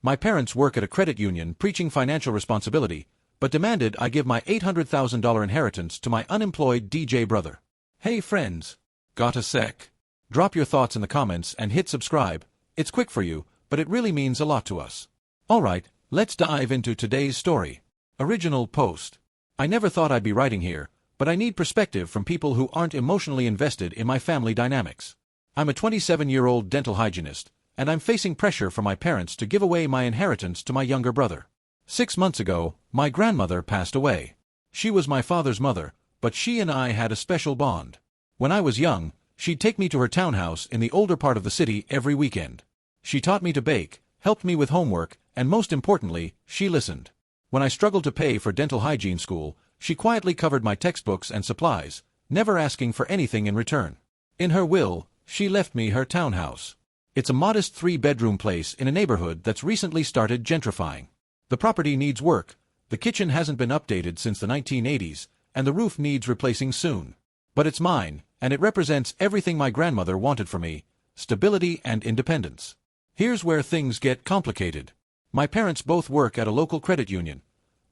My parents work at a credit union preaching financial responsibility, but demanded I give my $800,000 inheritance to my unemployed DJ brother. Hey friends! Got a sec? Drop your thoughts in the comments and hit subscribe. It's quick for you, but it really means a lot to us. Alright, let's dive into today's story. Original post. I never thought I'd be writing here, but I need perspective from people who aren't emotionally invested in my family dynamics. I'm a 27-year-old dental hygienist, and I'm facing pressure from my parents to give away my inheritance to my younger brother. 6 months ago, my grandmother passed away. She was my father's mother, but she and I had a special bond. When I was young, she'd take me to her townhouse in the older part of the city every weekend. She taught me to bake, helped me with homework, and most importantly, she listened. When I struggled to pay for dental hygiene school, she quietly covered my textbooks and supplies, never asking for anything in return. In her will, she left me her townhouse. It's a modest 3-bedroom place in a neighborhood that's recently started gentrifying. The property needs work, the kitchen hasn't been updated since the 1980s, and the roof needs replacing soon. But it's mine, and it represents everything my grandmother wanted for me: stability and independence. Here's where things get complicated. My parents both work at a local credit union.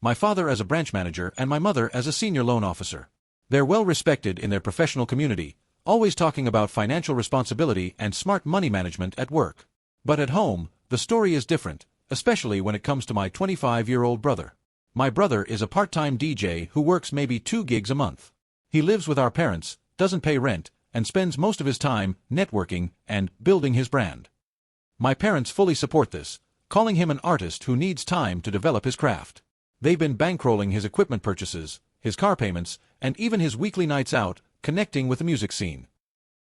My father as a branch manager and my mother as a senior loan officer. They're well respected in their professional community, always talking about financial responsibility and smart money management at work. But at home, the story is different, especially when it comes to my 25-year-old brother. My brother is a part-time DJ who works maybe 2 gigs a month. He lives with our parents, doesn't pay rent, and spends most of his time networking and building his brand. My parents fully support this, calling him an artist who needs time to develop his craft. They've been bankrolling his equipment purchases, his car payments, and even his weekly nights out, connecting with the music scene.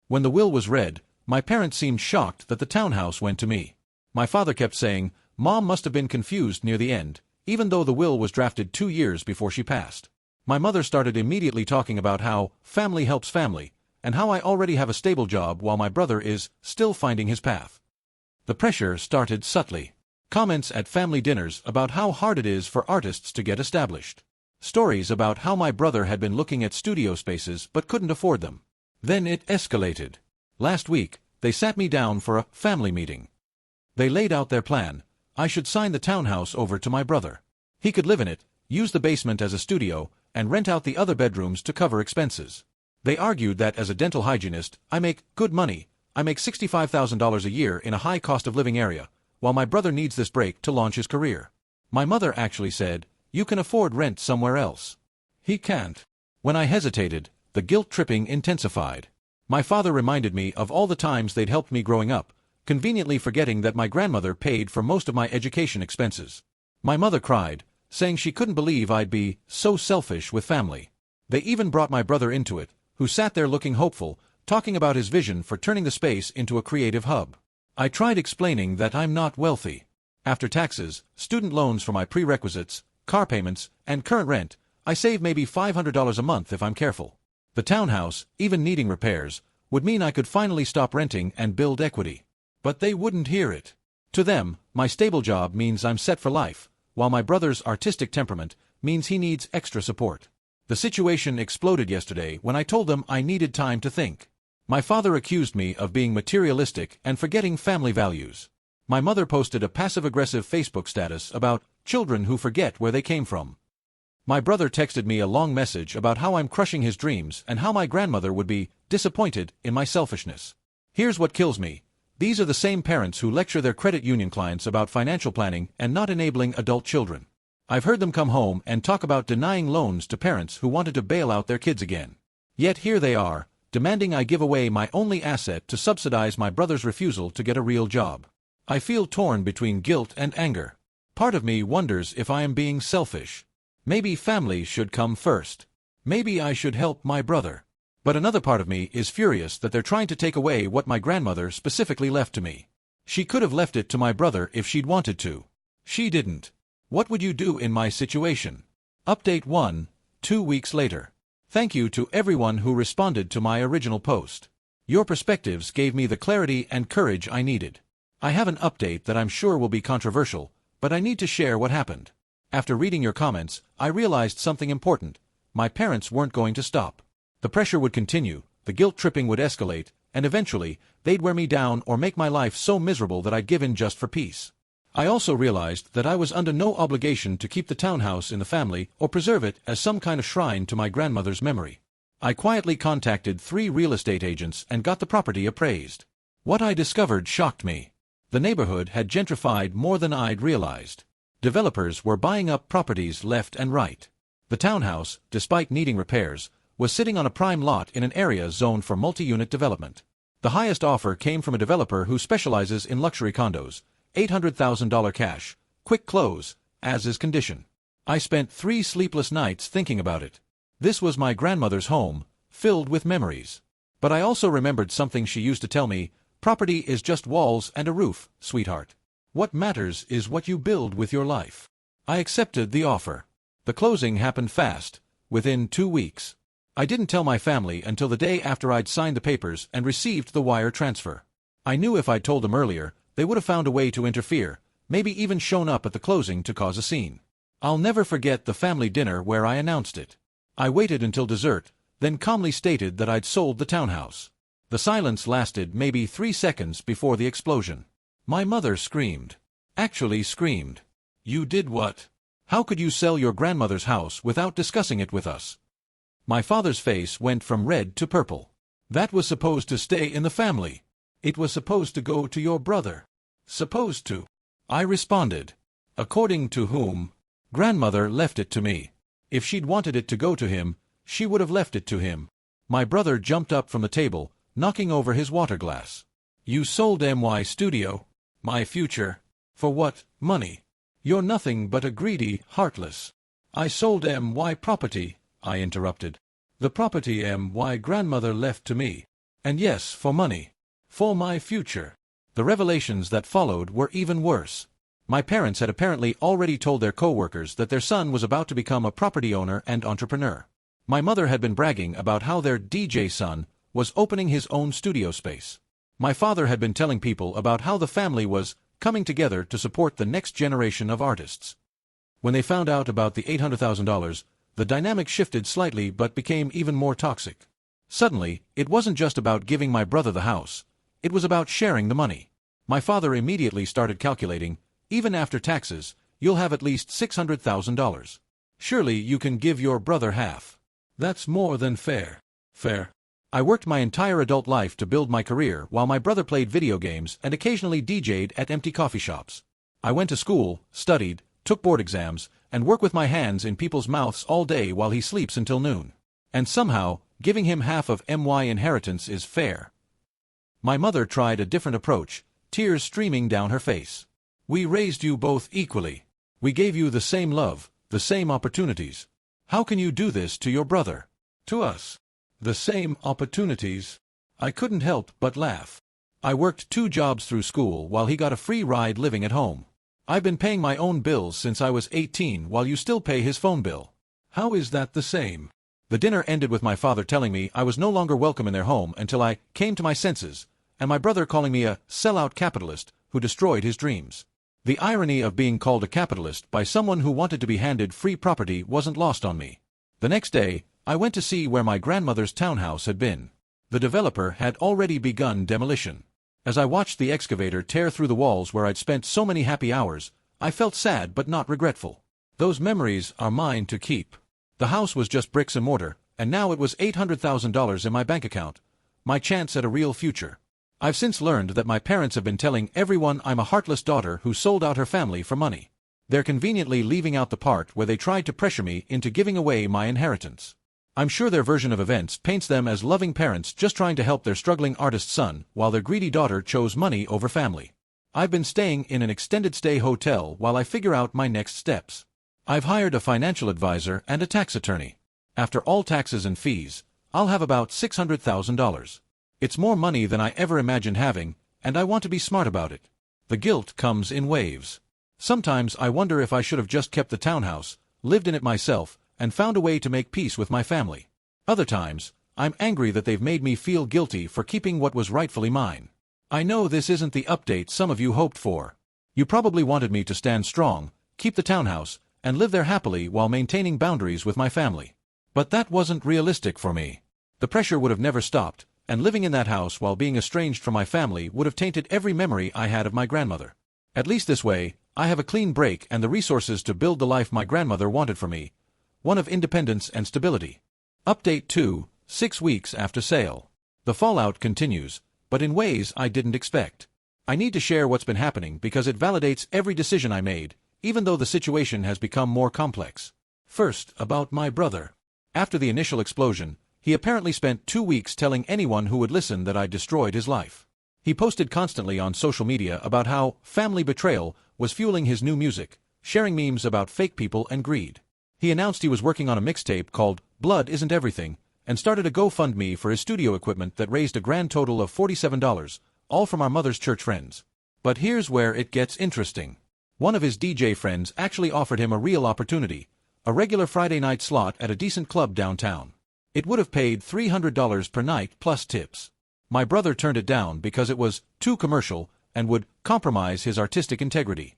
When the will was read, my parents seemed shocked that the townhouse went to me. My father kept saying, "Mom must have been confused near the end," even though the will was drafted 2 years before she passed. My mother started immediately talking about how family helps family, and how I already have a stable job while my brother is still finding his path. The pressure started subtly. Comments at family dinners about how hard it is for artists to get established. Stories about how my brother had been looking at studio spaces but couldn't afford them. Then it escalated. Last week, they sat me down for a family meeting. They laid out their plan. I should sign the townhouse over to my brother. He could live in it, use the basement as a studio, and rent out the other bedrooms to cover expenses. They argued that as a dental hygienist, I make good money. I make $65,000 a year in a high cost of living area, while my brother needs this break to launch his career. My mother actually said, "You can afford rent somewhere else. He can't." When I hesitated, the guilt-tripping intensified. My father reminded me of all the times they'd helped me growing up, conveniently forgetting that my grandmother paid for most of my education expenses. My mother cried, saying she couldn't believe I'd be so selfish with family. They even brought my brother into it, who sat there looking hopeful, talking about his vision for turning the space into a creative hub. I tried explaining that I'm not wealthy. After taxes, student loans for my prerequisites, car payments, and current rent, I save maybe $500 a month if I'm careful. The townhouse, even needing repairs, would mean I could finally stop renting and build equity. But they wouldn't hear it. To them, my stable job means I'm set for life, while my brother's artistic temperament means he needs extra support. The situation exploded yesterday when I told them I needed time to think. My father accused me of being materialistic and forgetting family values. My mother posted a passive-aggressive Facebook status about children who forget where they came from. My brother texted me a long message about how I'm crushing his dreams and how my grandmother would be disappointed in my selfishness. Here's what kills me. These are the same parents who lecture their credit union clients about financial planning and not enabling adult children. I've heard them come home and talk about denying loans to parents who wanted to bail out their kids again. Yet here they are, demanding I give away my only asset to subsidize my brother's refusal to get a real job. I feel torn between guilt and anger. Part of me wonders if I am being selfish. Maybe family should come first. Maybe I should help my brother. But another part of me is furious that they're trying to take away what my grandmother specifically left to me. She could have left it to my brother if she'd wanted to. She didn't. What would you do in my situation? Update 1, 2 weeks later. Thank you to everyone who responded to my original post. Your perspectives gave me the clarity and courage I needed. I have an update that I'm sure will be controversial, but I need to share what happened. After reading your comments, I realized something important. My parents weren't going to stop. The pressure would continue, the guilt-tripping would escalate, and eventually, they'd wear me down or make my life so miserable that I'd give in just for peace. I also realized that I was under no obligation to keep the townhouse in the family or preserve it as some kind of shrine to my grandmother's memory. I quietly contacted 3 real estate agents and got the property appraised. What I discovered shocked me. The neighborhood had gentrified more than I'd realized. Developers were buying up properties left and right. The townhouse, despite needing repairs, was sitting on a prime lot in an area zoned for multi-unit development. The highest offer came from a developer who specializes in luxury condos, $800,000 cash, quick close, as is condition. I spent 3 sleepless nights thinking about it. This was my grandmother's home, filled with memories. But I also remembered something she used to tell me: property is just walls and a roof, sweetheart. What matters is what you build with your life. I accepted the offer. The closing happened fast, within 2 weeks. I didn't tell my family until the day after I'd signed the papers and received the wire transfer. I knew if I'd told them earlier, they would have found a way to interfere, maybe even shown up at the closing to cause a scene. I'll never forget the family dinner where I announced it. I waited until dessert, then calmly stated that I'd sold the townhouse. The silence lasted maybe 3 seconds before the explosion. My mother screamed. Actually screamed. "You did what? How could you sell your grandmother's house without discussing it with us?" My father's face went from red to purple. "That was supposed to stay in the family. It was supposed to go to your brother." "Supposed to?" I responded. "According to whom? Grandmother left it to me. If she'd wanted it to go to him, she would have left it to him." My brother jumped up from the table, knocking over his water glass. "You sold MY Studio, my future, for what money? You're nothing but a greedy, heartless." "I sold MY property," I interrupted. "The property MY grandmother left to me. And yes, for money. For my future." The revelations that followed were even worse. My parents had apparently already told their co-workers that their son was about to become a property owner and entrepreneur. My mother had been bragging about how their DJ son was opening his own studio space. My father had been telling people about how the family was coming together to support the next generation of artists. When they found out about the $800,000, the dynamic shifted slightly but became even more toxic. Suddenly, it wasn't just about giving my brother the house. It was about sharing the money. My father immediately started calculating, "Even after taxes, you'll have at least $600,000. Surely you can give your brother half. That's more than fair." Fair. I worked my entire adult life to build my career while my brother played video games and occasionally DJ'd at empty coffee shops. I went to school, studied, took board exams, and worked with my hands in people's mouths all day while he sleeps until noon. And somehow, giving him half of MY inheritance is fair. My mother tried a different approach, tears streaming down her face. "We raised you both equally. We gave you the same love, the same opportunities. How can you do this to your brother? To us? The same opportunities?" I couldn't help but laugh. I worked 2 jobs through school while he got a free ride living at home. I've been paying my own bills since I was 18 while you still pay his phone bill. How is that the same? The dinner ended with my father telling me I was no longer welcome in their home until I came to my senses, and my brother calling me a sellout capitalist who destroyed his dreams. The irony of being called a capitalist by someone who wanted to be handed free property wasn't lost on me. The next day, I went to see where my grandmother's townhouse had been. The developer had already begun demolition. As I watched the excavator tear through the walls where I'd spent so many happy hours, I felt sad but not regretful. Those memories are mine to keep. The house was just bricks and mortar, and now it was $800,000 in my bank account, my chance at a real future. I've since learned that my parents have been telling everyone I'm a heartless daughter who sold out her family for money. They're conveniently leaving out the part where they tried to pressure me into giving away my inheritance. I'm sure their version of events paints them as loving parents just trying to help their struggling artist son while their greedy daughter chose money over family. I've been staying in an extended stay hotel while I figure out my next steps. I've hired a financial advisor and a tax attorney. After all taxes and fees, I'll have about $600,000. It's more money than I ever imagined having, and I want to be smart about it. The guilt comes in waves. Sometimes I wonder if I should have just kept the townhouse, lived in it myself, and found a way to make peace with my family. Other times, I'm angry that they've made me feel guilty for keeping what was rightfully mine. I know this isn't the update some of you hoped for. You probably wanted me to stand strong, keep the townhouse, and live there happily while maintaining boundaries with my family. But that wasn't realistic for me. The pressure would have never stopped, and living in that house while being estranged from my family would have tainted every memory I had of my grandmother. At least this way, I have a clean break and the resources to build the life my grandmother wanted for me, one of independence and stability. Update 2, 6 weeks after sale. The fallout continues, but in ways I didn't expect. I need to share what's been happening because it validates every decision I made, even though the situation has become more complex. First, about my brother. After the initial explosion, he apparently spent 2 weeks telling anyone who would listen that I destroyed his life. He posted constantly on social media about how family betrayal was fueling his new music, sharing memes about fake people and greed. He announced he was working on a mixtape called Blood Isn't Everything, and started a GoFundMe for his studio equipment that raised a grand total of $47, all from our mother's church friends. But here's where it gets interesting. One of his DJ friends actually offered him a real opportunity, a regular Friday night slot at a decent club downtown. It would have paid $300 per night plus tips. My brother turned it down because it was too commercial and would compromise his artistic integrity.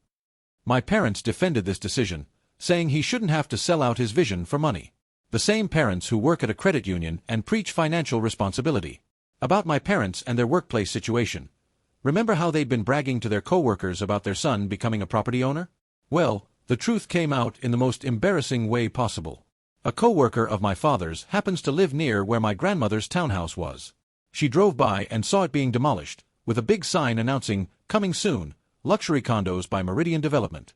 My parents defended this decision, saying he shouldn't have to sell out his vision for money. The same parents who work at a credit union and preach financial responsibility. About my parents and their workplace situation. Remember how they'd been bragging to their co-workers about their son becoming a property owner? Well, the truth came out in the most embarrassing way possible. A co-worker of my father's happens to live near where my grandmother's townhouse was. She drove by and saw it being demolished, with a big sign announcing, "Coming soon, luxury condos by Meridian Development."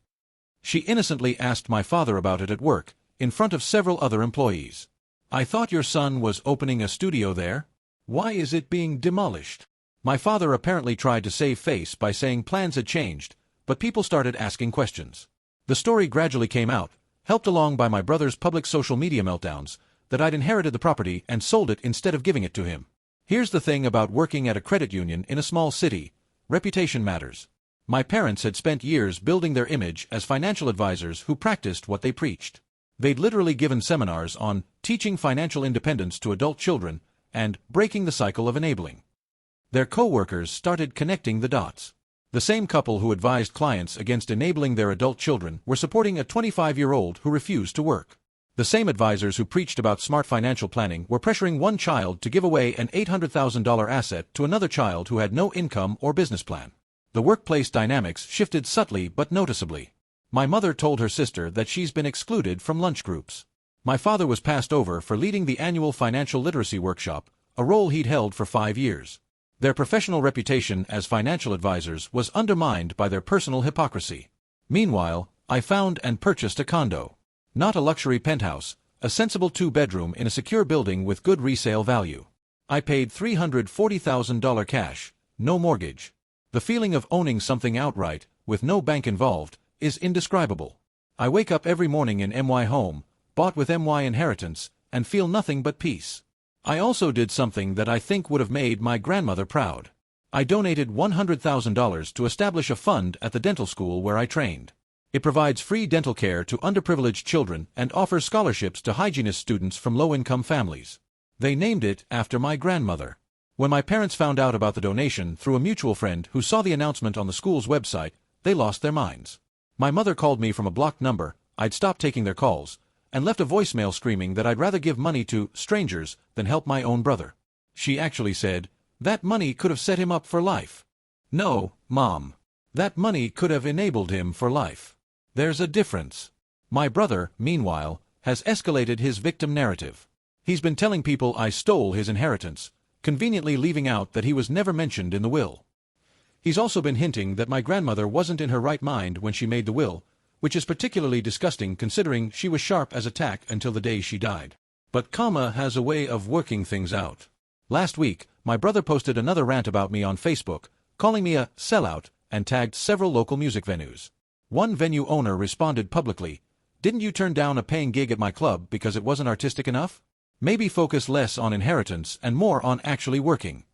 She innocently asked my father about it at work, in front of several other employees. "I thought your son was opening a studio there. Why is it being demolished?" My father apparently tried to save face by saying plans had changed, but people started asking questions. The story gradually came out, helped along by my brother's public social media meltdowns, that I'd inherited the property and sold it instead of giving it to him. Here's the thing about working at a credit union in a small city: reputation matters. My parents had spent years building their image as financial advisors who practiced what they preached. They'd literally given seminars on teaching financial independence to adult children and breaking the cycle of enabling. Their co-workers started connecting the dots. The same couple who advised clients against enabling their adult children were supporting a 25-year-old who refused to work. The same advisors who preached about smart financial planning were pressuring one child to give away an $800,000 asset to another child who had no income or business plan. The workplace dynamics shifted subtly but noticeably. My mother told her sister that she's been excluded from lunch groups. My father was passed over for leading the annual financial literacy workshop, a role he'd held for 5 years. Their professional reputation as financial advisors was undermined by their personal hypocrisy. Meanwhile, I found and purchased a condo. Not a luxury penthouse, a sensible 2-bedroom in a secure building with good resale value. I paid $340,000 cash, no mortgage. The feeling of owning something outright, with no bank involved, is indescribable. I wake up every morning in MY home, bought with MY inheritance, and feel nothing but peace. I also did something that I think would have made my grandmother proud. I donated $100,000 to establish a fund at the dental school where I trained. It provides free dental care to underprivileged children and offers scholarships to hygienist students from low-income families. They named it after my grandmother. When my parents found out about the donation through a mutual friend who saw the announcement on the school's website, they lost their minds. My mother called me from a blocked number, I'd stopped taking their calls, and left a voicemail screaming that I'd rather give money to strangers than help my own brother. She actually said, "That money could have set him up for life." No, Mom. That money could have enabled him for life. There's a difference. My brother, meanwhile, has escalated his victim narrative. He's been telling people I stole his inheritance, conveniently leaving out that he was never mentioned in the will. He's also been hinting that my grandmother wasn't in her right mind when she made the will, which is particularly disgusting considering she was sharp as a tack until the day she died. But karma has a way of working things out. Last week, my brother posted another rant about me on Facebook, calling me a sellout, and tagged several local music venues. One venue owner responded publicly, "Didn't you turn down a paying gig at my club because it wasn't artistic enough? Maybe focus less on inheritance and more on actually working."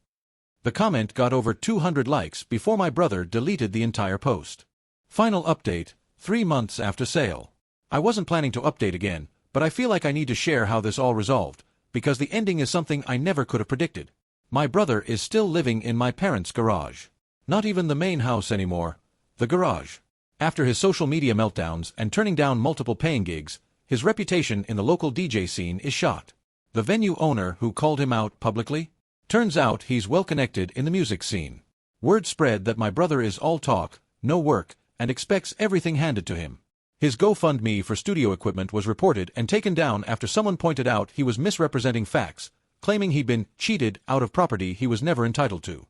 The comment got over 200 likes before my brother deleted the entire post. Final update, 3 months after sale. I wasn't planning to update again, but I feel like I need to share how this all resolved, because the ending is something I never could have predicted. My brother is still living in my parents' garage. Not even the main house anymore, the garage. After his social media meltdowns and turning down multiple paying gigs, his reputation in the local DJ scene is shot. The venue owner who called him out publicly? Turns out he's well connected in the music scene. Word spread that my brother is all talk, no work, and expects everything handed to him. His GoFundMe for studio equipment was reported and taken down after someone pointed out he was misrepresenting facts, claiming he'd been cheated out of property he was never entitled to.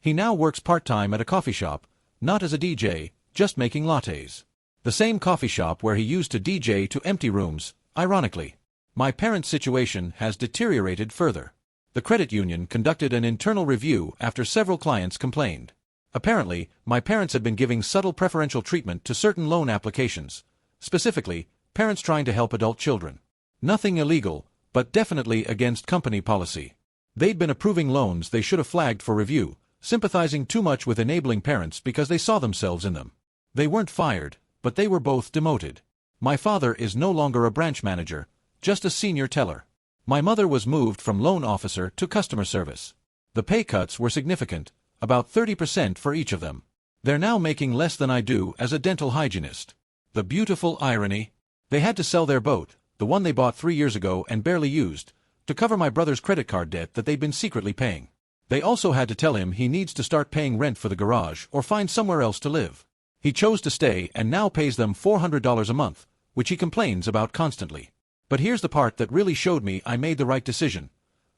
He now works part-time at a coffee shop, not as a DJ, just making lattes. The same coffee shop where he used to DJ to empty rooms, ironically. My parents' situation has deteriorated further. The credit union conducted an internal review after several clients complained. Apparently, my parents had been giving subtle preferential treatment to certain loan applications, specifically, parents trying to help adult children. Nothing illegal, but definitely against company policy. They'd been approving loans they should have flagged for review, sympathizing too much with enabling parents because they saw themselves in them. They weren't fired, but they were both demoted. My father is no longer a branch manager, just a senior teller. My mother was moved from loan officer to customer service. The pay cuts were significant, about 30% for each of them. They're now making less than I do as a dental hygienist. The beautiful irony. They had to sell their boat, the one they bought 3 years ago and barely used, to cover my brother's credit card debt that they'd been secretly paying. They also had to tell him he needs to start paying rent for the garage or find somewhere else to live. He chose to stay and now pays them $400 a month, which he complains about constantly. But here's the part that really showed me I made the right decision.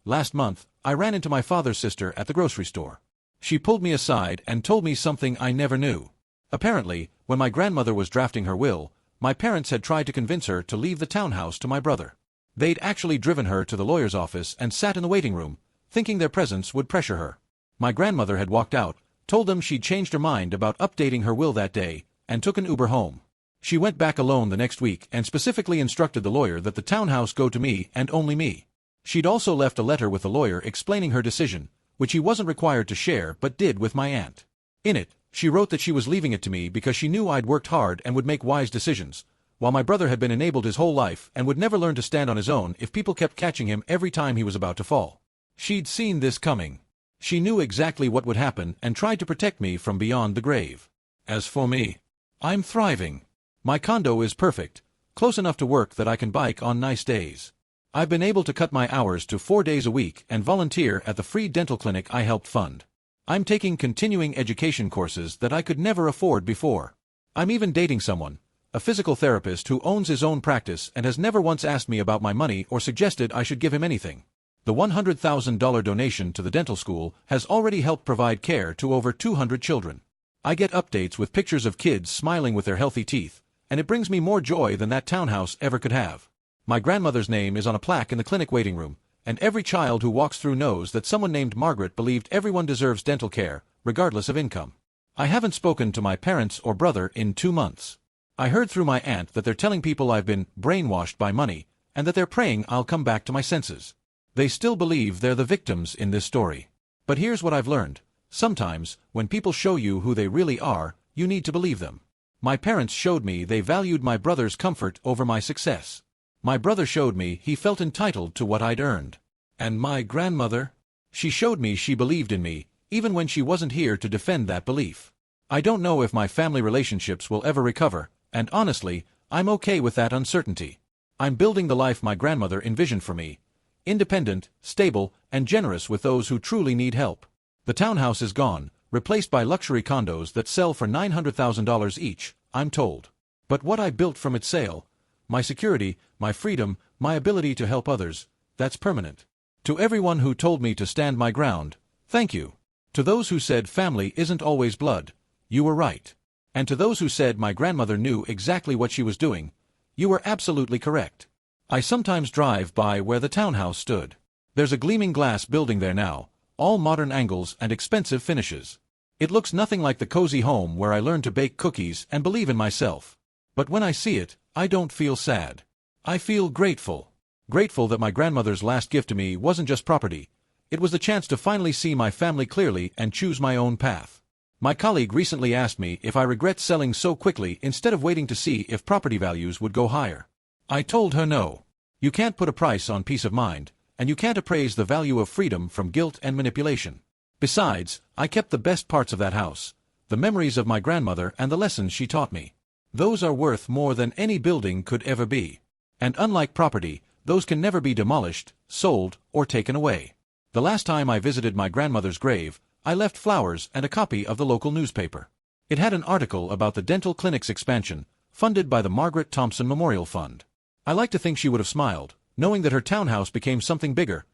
Last month, I ran into my father's sister at the grocery store. She pulled me aside and told me something I never knew. Apparently, when my grandmother was drafting her will, my parents had tried to convince her to leave the townhouse to my brother. They'd actually driven her to the lawyer's office and sat in the waiting room, thinking their presence would pressure her. My grandmother had walked out, told them she'd changed her mind about updating her will that day, and took an Uber home. She went back alone the next week and specifically instructed the lawyer that the townhouse go to me and only me. She'd also left a letter with the lawyer explaining her decision, which he wasn't required to share but did with my aunt. In it, she wrote that she was leaving it to me because she knew I'd worked hard and would make wise decisions, while my brother had been enabled his whole life and would never learn to stand on his own if people kept catching him every time he was about to fall. She'd seen this coming. She knew exactly what would happen and tried to protect me from beyond the grave. As for me, I'm thriving. My condo is perfect, close enough to work that I can bike on nice days. I've been able to cut my hours to 4 days a week and volunteer at the free dental clinic I helped fund. I'm taking continuing education courses that I could never afford before. I'm even dating someone, a physical therapist who owns his own practice and has never once asked me about my money or suggested I should give him anything. The $100,000 donation to the dental school has already helped provide care to over 200 children. I get updates with pictures of kids smiling with their healthy teeth, and it brings me more joy than that townhouse ever could have. My grandmother's name is on a plaque in the clinic waiting room, and every child who walks through knows that someone named Margaret believed everyone deserves dental care, regardless of income. I haven't spoken to my parents or brother in 2 months. I heard through my aunt that they're telling people I've been brainwashed by money, and that they're praying I'll come back to my senses. They still believe they're the victims in this story. But here's what I've learned. Sometimes, when people show you who they really are, you need to believe them. My parents showed me they valued my brother's comfort over my success. My brother showed me he felt entitled to what I'd earned. And my grandmother? She showed me she believed in me, even when she wasn't here to defend that belief. I don't know if my family relationships will ever recover, and honestly, I'm okay with that uncertainty. I'm building the life my grandmother envisioned for me. Independent, stable, and generous with those who truly need help. The townhouse is gone, replaced by luxury condos that sell for $900,000 each, I'm told. But what I built from its sale, my security, my freedom, my ability to help others, that's permanent. To everyone who told me to stand my ground, thank you. To those who said family isn't always blood, you were right. And to those who said my grandmother knew exactly what she was doing, you were absolutely correct. I sometimes drive by where the townhouse stood. There's a gleaming glass building there now, all modern angles and expensive finishes. It looks nothing like the cozy home where I learned to bake cookies and believe in myself. But when I see it, I don't feel sad. I feel grateful. Grateful that my grandmother's last gift to me wasn't just property. It was the chance to finally see my family clearly and choose my own path. My colleague recently asked me if I regret selling so quickly instead of waiting to see if property values would go higher. I told her no. You can't put a price on peace of mind, and you can't appraise the value of freedom from guilt and manipulation. Besides, I kept the best parts of that house, the memories of my grandmother and the lessons she taught me. Those are worth more than any building could ever be. And unlike property, those can never be demolished, sold, or taken away. The last time I visited my grandmother's grave, I left flowers and a copy of the local newspaper. It had an article about the dental clinic's expansion, funded by the Margaret Thompson Memorial Fund. I like to think she would have smiled, knowing that her townhouse became something bigger,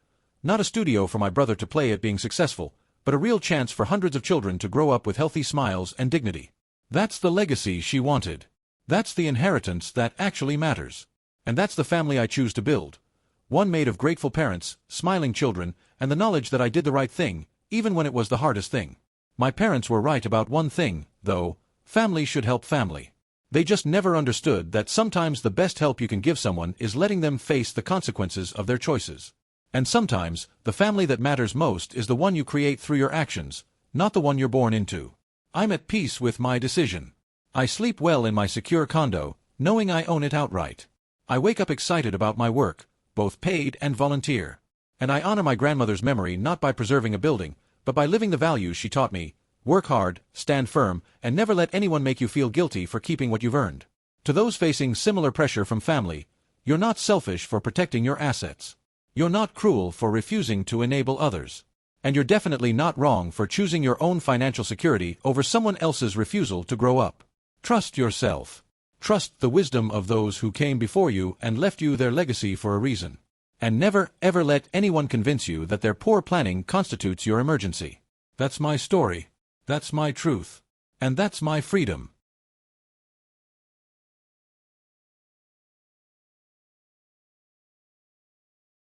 not a studio for my brother to play at being successful, but a real chance for hundreds of children to grow up with healthy smiles and dignity. That's the legacy she wanted. That's the inheritance that actually matters. And that's the family I choose to build. One made of grateful parents, smiling children, and the knowledge that I did the right thing, even when it was the hardest thing. My parents were right about one thing, though: family should help family. They just never understood that sometimes the best help you can give someone is letting them face the consequences of their choices. And sometimes, the family that matters most is the one you create through your actions, not the one you're born into. I'm at peace with my decision. I sleep well in my secure condo, knowing I own it outright. I wake up excited about my work, both paid and volunteer. And I honor my grandmother's memory not by preserving a building, but by living the values she taught me: work hard, stand firm, and never let anyone make you feel guilty for keeping what you've earned. To those facing similar pressure from family, you're not selfish for protecting your assets. You're not cruel for refusing to enable others. And you're definitely not wrong for choosing your own financial security over someone else's refusal to grow up. Trust yourself. Trust the wisdom of those who came before you and left you their legacy for a reason. And never, ever let anyone convince you that their poor planning constitutes your emergency. That's my story. That's my truth. And that's my freedom.